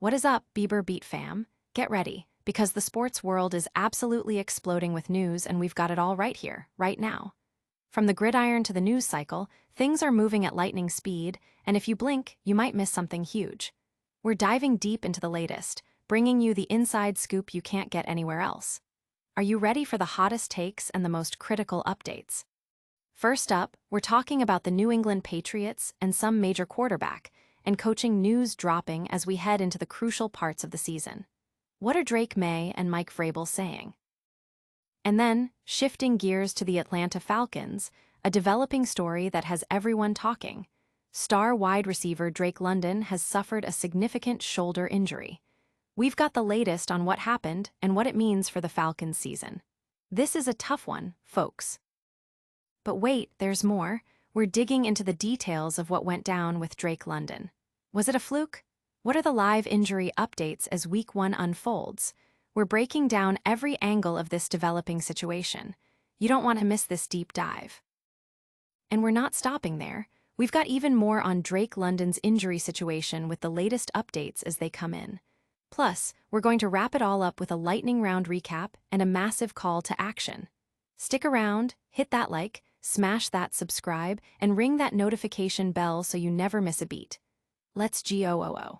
What is up, Bieber Beat fam? Get ready, because the sports world is absolutely exploding with news and we've got it all right here, right now. From the gridiron to the news cycle, things are moving at lightning speed, and if you blink, you might miss something huge. We're diving deep into the latest, bringing you the inside scoop you can't get anywhere else. Are you ready for the hottest takes and the most critical updates? First up, we're talking about the New England Patriots and some major quarterback and coaching news dropping as we head into the crucial parts of the season. What are Drake Maye and Mike Vrabel saying? And then, shifting gears to the Atlanta Falcons, a developing story that has everyone talking. Star wide receiver Drake London has suffered a significant shoulder injury. We've got the latest on what happened and what it means for the Falcons season. This is a tough one, folks. But wait, there's more. We're digging into the details of what went down with Drake London. Was it a fluke? What are the live injury updates as Week 1 unfolds? We're breaking down every angle of this developing situation. You don't want to miss this deep dive. And we're not stopping there. We've got even more on Drake London's injury situation with the latest updates as they come in. Plus, we're going to wrap it all up with a lightning round recap and a massive call to action. Stick around, hit that like, smash that subscribe, and ring that notification bell so you never miss a beat. Let's go.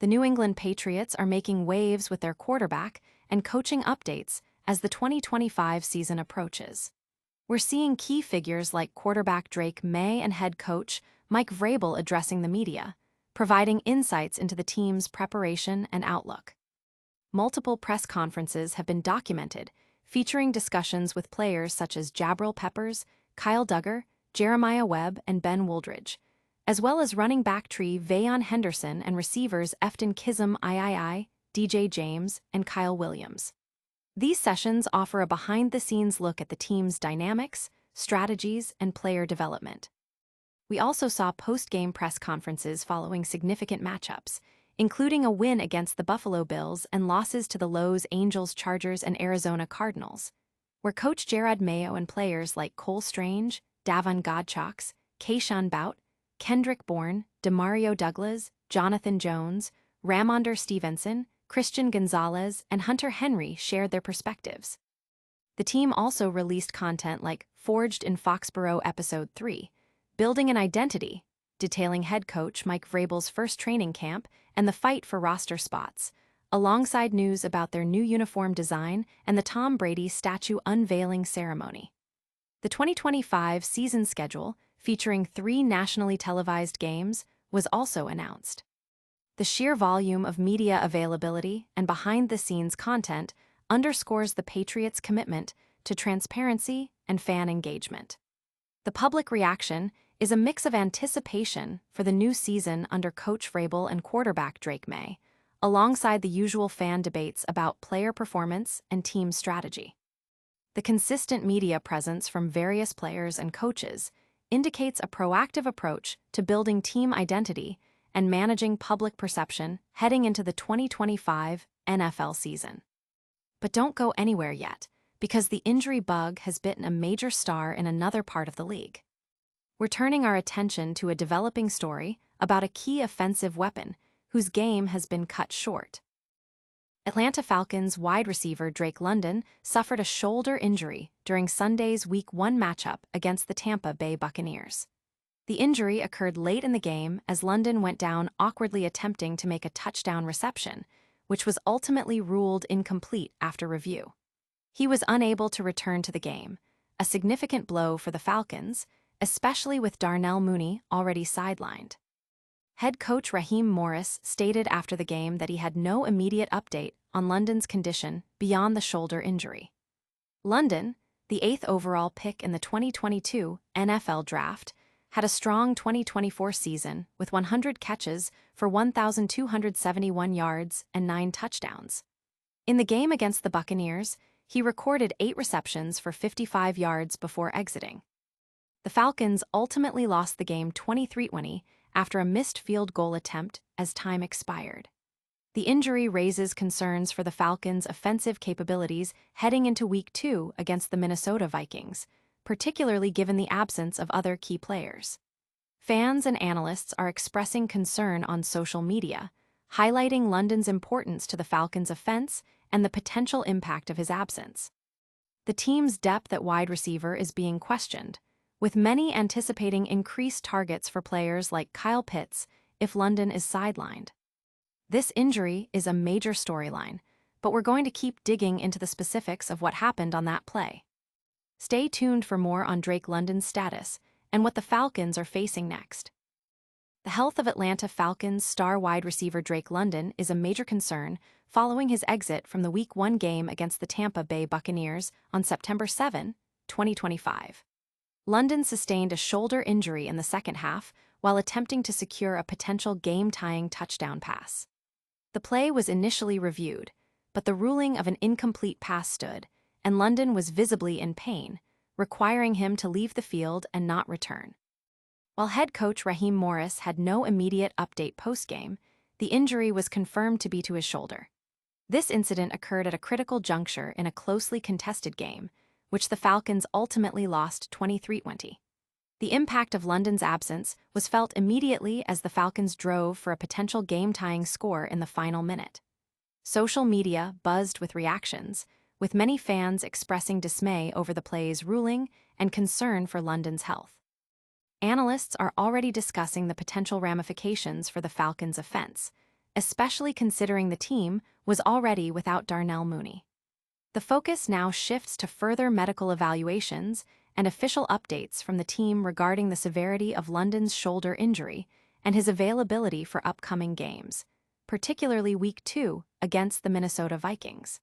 The New England Patriots are making waves with their quarterback and coaching updates as the 2025 season approaches. We're seeing key figures like quarterback Drake Maye and head coach Mike Vrabel addressing the media, providing insights into the team's preparation and outlook. Multiple press conferences have been documented, featuring discussions with players such as Jabril Peppers, Kyle Duggar, Jeremiah Webb, and Ben Wooldridge, as well as running back tree Vayon Henderson and receivers Efton Kizm III, DJ James, and Kyle Williams. These sessions offer a behind-the-scenes look at the team's dynamics, strategies, and player development. We also saw post-game press conferences following significant matchups, including a win against the Buffalo Bills and losses to the Los Angeles Chargers and Arizona Cardinals, where Coach Jerod Mayo and players like Cole Strange, Davon Godchaux, Keyshawn Bout, Kendrick Bourne, Demario Douglas, Jonathan Jones, Ramondre Stevenson, Christian Gonzalez, and Hunter Henry shared their perspectives. The team also released content like Forged in Foxborough Episode 3, Building an Identity, detailing head coach Mike Vrabel's first training camp and the fight for roster spots, alongside news about their new uniform design and the Tom Brady statue unveiling ceremony. The 2025 season schedule, featuring 3 nationally televised games, was also announced. The sheer volume of media availability and behind-the-scenes content underscores the Patriots' commitment to transparency and fan engagement. The public reaction is a mix of anticipation for the new season under Coach Vrabel and quarterback Drake Maye, alongside the usual fan debates about player performance and team strategy. The consistent media presence from various players and coaches indicates a proactive approach to building team identity and managing public perception heading into the 2025 NFL season. But don't go anywhere yet, because the injury bug has bitten a major star in another part of the league. We're turning our attention to a developing story about a key offensive weapon whose game has been cut short. Atlanta Falcons wide receiver Drake London suffered a shoulder injury during Sunday's Week 1 matchup against the Tampa Bay Buccaneers. The injury occurred late in the game as London went down awkwardly attempting to make a touchdown reception, which was ultimately ruled incomplete after review. He was unable to return to the game, a significant blow for the Falcons, especially with Darnell Mooney already sidelined. Head coach Raheem Morris stated after the game that he had no immediate update on London's condition beyond the shoulder injury. London, the 8th overall pick in the 2022 NFL Draft, had a strong 2024 season with 100 catches for 1,271 yards and 9 touchdowns. In the game against the Buccaneers, he recorded 8 receptions for 55 yards before exiting. The Falcons ultimately lost the game 23-20 after a missed field goal attempt as time expired. The injury raises concerns for the Falcons' offensive capabilities heading into Week 2 against the Minnesota Vikings, particularly given the absence of other key players. Fans and analysts are expressing concern on social media, highlighting London's importance to the Falcons' offense and the potential impact of his absence. The team's depth at wide receiver is being questioned, with many anticipating increased targets for players like Kyle Pitts if London is sidelined. This injury is a major storyline, but we're going to keep digging into the specifics of what happened on that play. Stay tuned for more on Drake London's status and what the Falcons are facing next. The health of Atlanta Falcons star wide receiver Drake London is a major concern following his exit from the Week 1 game against the Tampa Bay Buccaneers on September 7, 2025. London sustained a shoulder injury in the second half while attempting to secure a potential game-tying touchdown pass. The play was initially reviewed, but the ruling of an incomplete pass stood, and London was visibly in pain, requiring him to leave the field and not return. While head coach Raheem Morris had no immediate update post-game, the injury was confirmed to be to his shoulder. This incident occurred at a critical juncture in a closely contested game, which the Falcons ultimately lost 23-20. The impact of London's absence was felt immediately as the Falcons drove for a potential game-tying score in the final minute. Social media buzzed with reactions, with many fans expressing dismay over the play's ruling and concern for London's health. Analysts are already discussing the potential ramifications for the Falcons' offense, especially considering the team was already without Darnell Mooney. The focus now shifts to further medical evaluations and official updates from the team regarding the severity of London's shoulder injury and his availability for upcoming games, particularly Week 2 against the Minnesota Vikings.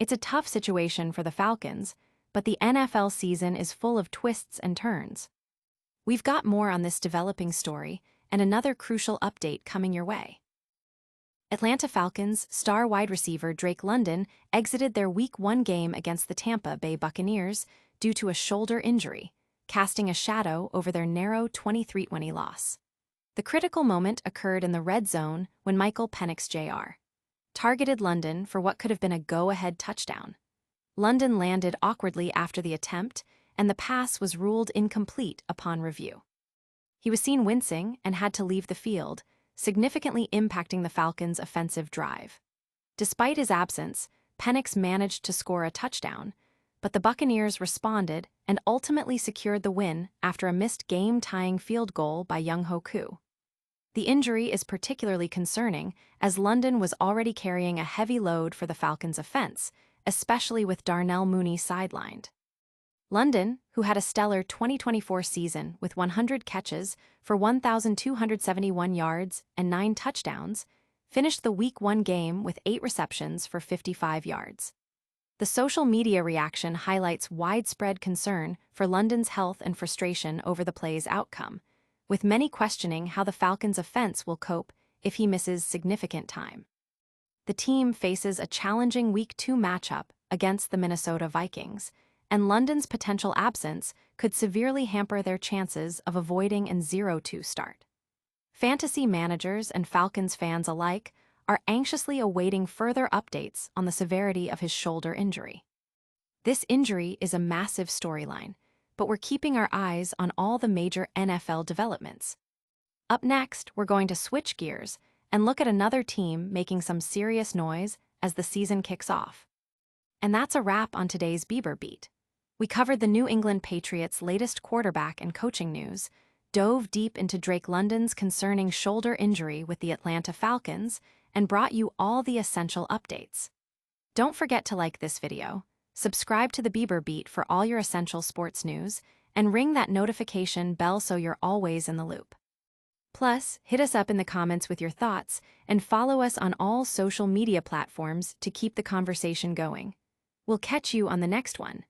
It's a tough situation for the Falcons, but the NFL season is full of twists and turns. We've got more on this developing story and another crucial update coming your way. Atlanta Falcons star wide receiver Drake London exited their Week 1 game against the Tampa Bay Buccaneers due to a shoulder injury, casting a shadow over their narrow 23-20 loss. The critical moment occurred in the red zone when Michael Penix Jr. targeted London for what could have been a go-ahead touchdown. London landed awkwardly after the attempt, and the pass was ruled incomplete upon review. He was seen wincing and had to leave the field, significantly impacting the Falcons' offensive drive. Despite his absence, Penix managed to score a touchdown, but the Buccaneers responded and ultimately secured the win after a missed game-tying field goal by Younghoe Koo. The injury is particularly concerning as London was already carrying a heavy load for the Falcons' offense, especially with Darnell Mooney sidelined. London, who had a stellar 2024 season with 100 catches for 1,271 yards and 9 touchdowns, finished the Week 1 game with 8 receptions for 55 yards. The social media reaction highlights widespread concern for London's health and frustration over the play's outcome, with many questioning how the Falcons' offense will cope if he misses significant time. The team faces a challenging Week 2 matchup against the Minnesota Vikings, and London's potential absence could severely hamper their chances of avoiding an 0-2 start. Fantasy managers and Falcons fans alike are anxiously awaiting further updates on the severity of his shoulder injury. This injury is a massive storyline, but we're keeping our eyes on all the major NFL developments. Up next, we're going to switch gears and look at another team making some serious noise as the season kicks off. And that's a wrap on today's Bieber Beat. We covered the New England Patriots' latest quarterback and coaching news, dove deep into Drake London's concerning shoulder injury with the Atlanta Falcons, and brought you all the essential updates. Don't forget to like this video, subscribe to the Bieber Beat for all your essential sports news, and ring that notification bell so you're always in the loop. Plus, hit us up in the comments with your thoughts and follow us on all social media platforms to keep the conversation going. We'll catch you on the next one.